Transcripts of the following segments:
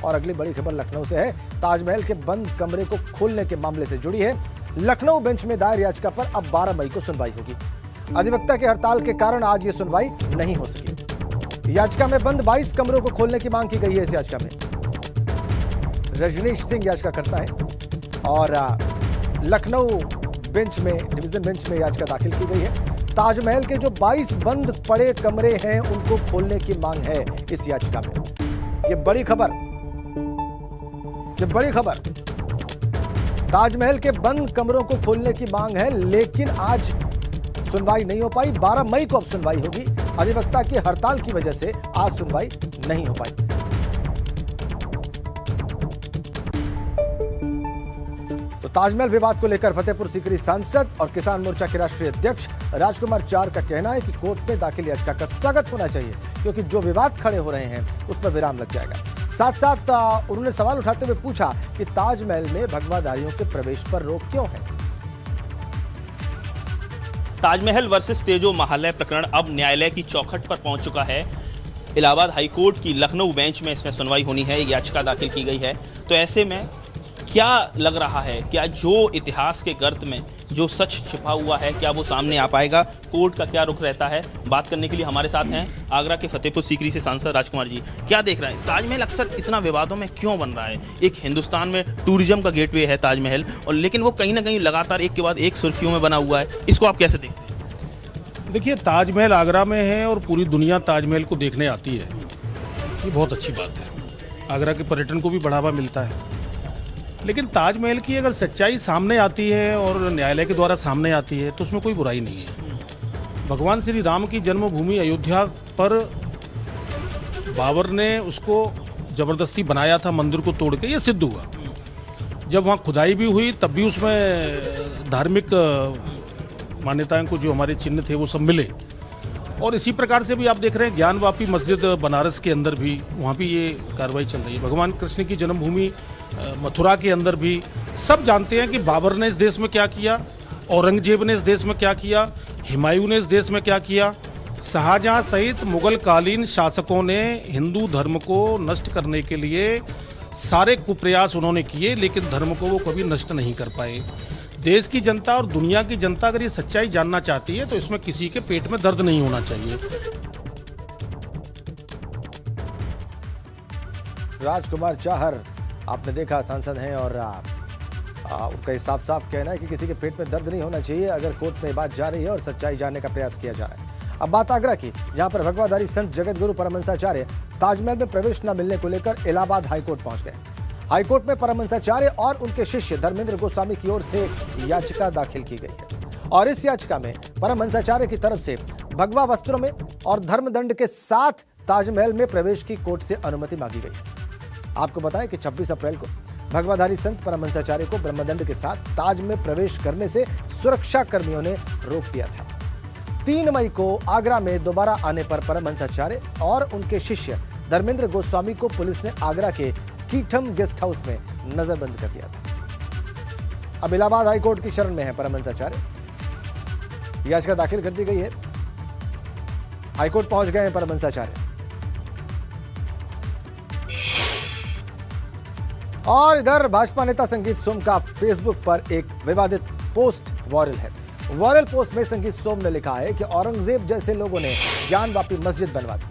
और अगली बड़ी खबर लखनऊ से है। ताजमहल के बंद कमरे को खोलने के मामले से जुड़ी है। लखनऊ बेंच में दायर याचिका पर अब 12 मई को सुनवाई होगी। अधिवक्ता के हड़ताल के कारण आज ये सुनवाई नहीं हो सकी। याचिका में बंद 22 कमरों को खोलने की मांग की गई है। इस याचिका में रजनीश सिंह याचिका करता है और लखनऊ बेंच में, डिवीजन बेंच में याचिका दाखिल की गई है। ताजमहल के जो 22 बंद पड़े कमरे हैं उनको खोलने की मांग है इस याचिका में। ये बड़ी खबर, ये बड़ी खबर। ताजमहल के बंद कमरों को खोलने की मांग है, लेकिन आज सुनवाई नहीं हो पाई। 12 मई को अब सुनवाई होगी। अधिवक्ता की हड़ताल की वजह से आज सुनवाई नहीं हो पाई। तो ताजमहल विवाद को लेकर फतेहपुर सीकरी सांसद और किसान मोर्चा के राष्ट्रीय अध्यक्ष राजकुमार चार का कहना है कि कोर्ट में दाखिल याचिका का स्वागत होना चाहिए, क्योंकि जो विवाद खड़े हो रहे हैं उस पर विराम लग जाएगा। साथ साथ उन्होंने सवाल उठाते हुए पूछा कि ताजमहल में भगवाधारियों के प्रवेश पर रोक क्यों है। ताजमहल वर्सेस तेजो महालय प्रकरण अब न्यायालय की चौखट पर पहुंच चुका है। इलाहाबाद हाईकोर्ट की लखनऊ बेंच में इसमें सुनवाई होनी है। एक याचिका दाखिल की गई है। तो ऐसे में क्या लग रहा है, क्या जो इतिहास के गर्त में जो सच छिपा हुआ है, क्या वो सामने आ पाएगा? कोर्ट का क्या रुख रहता है? बात करने के लिए हमारे साथ हैं आगरा के फतेहपुर सीकरी से सांसद राजकुमार जी। क्या देख रहे हैं, ताजमहल अक्सर इतना विवादों में क्यों बन रहा है? एक हिंदुस्तान में टूरिज्म का गेटवे है ताजमहल, और लेकिन वो कहीं ना कहीं लगातार एक के बाद एक सुर्खियों में बना हुआ है। इसको आप कैसे देखते हैं? देखिए, ताजमहल आगरा में है और पूरी दुनिया ताजमहल को देखने आती है। ये बहुत अच्छी बात है। आगरा के पर्यटन को भी बढ़ावा मिलता है। लेकिन ताजमहल की अगर सच्चाई सामने आती है और न्यायालय के द्वारा सामने आती है तो उसमें कोई बुराई नहीं है। भगवान श्री राम की जन्मभूमि अयोध्या पर बाबर ने उसको ज़बरदस्ती बनाया था, मंदिर को तोड़ के, ये सिद्ध हुआ। जब वहाँ खुदाई भी हुई तब भी उसमें धार्मिक मान्यताएं को जो हमारे चिन्ह थे वो सब मिले। और इसी प्रकार से भी आप देख रहे हैं ज्ञानवापी मस्जिद बनारस के अंदर भी, वहाँ भी ये कार्रवाई चल रही है। भगवान कृष्ण की जन्मभूमि मथुरा के अंदर भी सब जानते हैं कि बाबर ने इस देश में क्या किया, औरंगजेब ने इस देश में क्या किया, हुमायूं ने इस देश में क्या किया। शाहजहां सहित मुगल कालीन शासकों ने हिंदू धर्म को नष्ट करने के लिए सारे कुप्रयास उन्होंने किए, लेकिन धर्म को वो कभी नष्ट नहीं कर पाए। देश की जनता और दुनिया की जनता अगर ये सच्चाई जानना चाहती है तो इसमें किसी के पेट में दर्द नहीं होना चाहिए। राजकुमार चाहर आपने देखा सांसद हैं और उनका साफ साफ कहना है कि किसी के पेट में दर्द नहीं होना चाहिए अगर कोर्ट में बात जा रही है और सच्चाई जानने का प्रयास किया जा रहा है। अब बात आगरा की, जहां पर भगवाधारी संत जगत गुरु परमहंसाचार्य ताजमहल में प्रवेश न मिलने को लेकर इलाहाबाद हाईकोर्ट पहुंच गए। हाईकोर्ट में परमहंसाचार्य और उनके शिष्य धर्मेंद्र गोस्वामी की ओर से याचिका दाखिल की गई है और इस याचिका में परमहंसाचार्य की तरफ से भगवा वस्त्रों में और धर्मदंड के साथ ताजमहल में प्रवेश की कोर्ट से अनुमति मांगी गई है। आपको बताएं कि 26 अप्रैल को भगवाधारी संत परमहंसाचार्य को ब्रह्मदंड के साथ ताज में प्रवेश करने से सुरक्षा कर्मियों ने रोक दिया था। 3 मई को आगरा में दोबारा आने पर परमहंसाचार्य और उनके शिष्य धर्मेंद्र गोस्वामी को पुलिस ने आगरा के कीठम गेस्ट हाउस में नजरबंद कर दिया था। अब इलाहाबाद हाईकोर्ट की शरण में है परमहंसाचार्य। याचिका दाखिल कर दी गई है। हाईकोर्ट पहुंच गए हैं परमहंसाचार्य। और इधर भाजपा नेता संगीत सोम का फेसबुक पर एक विवादित पोस्ट वायरल है। वायरल पोस्ट में संगीत सोम ने लिखा है कि औरंगजेब जैसे लोगों ने ज्ञानवापी मस्जिद बनवा दी।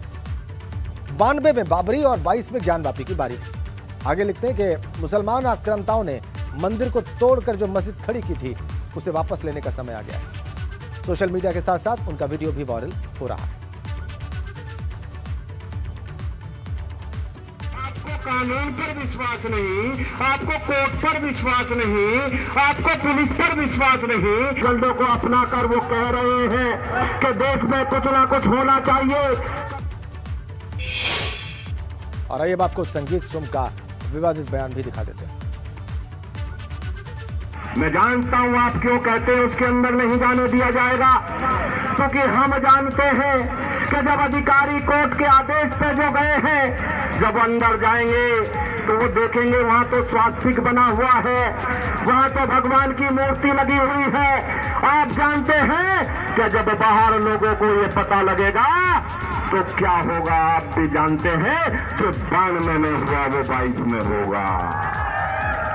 92 में बाबरी और 22 में ज्ञानवापी की बारी। आगे लिखते हैं कि मुसलमान आक्रांताओं ने मंदिर को तोड़कर जो मस्जिद खड़ी की थी उसे वापस लेने का समय आ गया है। सोशल मीडिया के साथ साथ उनका वीडियो भी वायरल हो रहा है। कानून पर विश्वास नहीं, आपको कोर्ट पर विश्वास नहीं, आपको पुलिस पर विश्वास नहीं। गंडों को अपना कर वो कह रहे हैं कि देश में कुछ ना कुछ होना चाहिए। और आइए अब आपको संगीत सोम का विवादित बयान भी दिखा देते हैं। मैं जानता हूं आप क्यों कहते हैं उसके अंदर नहीं जाने दिया जाएगा, क्योंकि हम जानते हैं कि जब अधिकारी कोर्ट के आदेश पे जो गए हैं जब अंदर जाएंगे तो वो देखेंगे वहां तो स्वास्तिक बना हुआ है, वहां तो भगवान की मूर्ति लगी हुई है। आप जानते हैं कि जब बाहर लोगों को ये पता लगेगा तो क्या होगा, आप भी जानते हैं, जो 92 में हुआ वो 22 में होगा।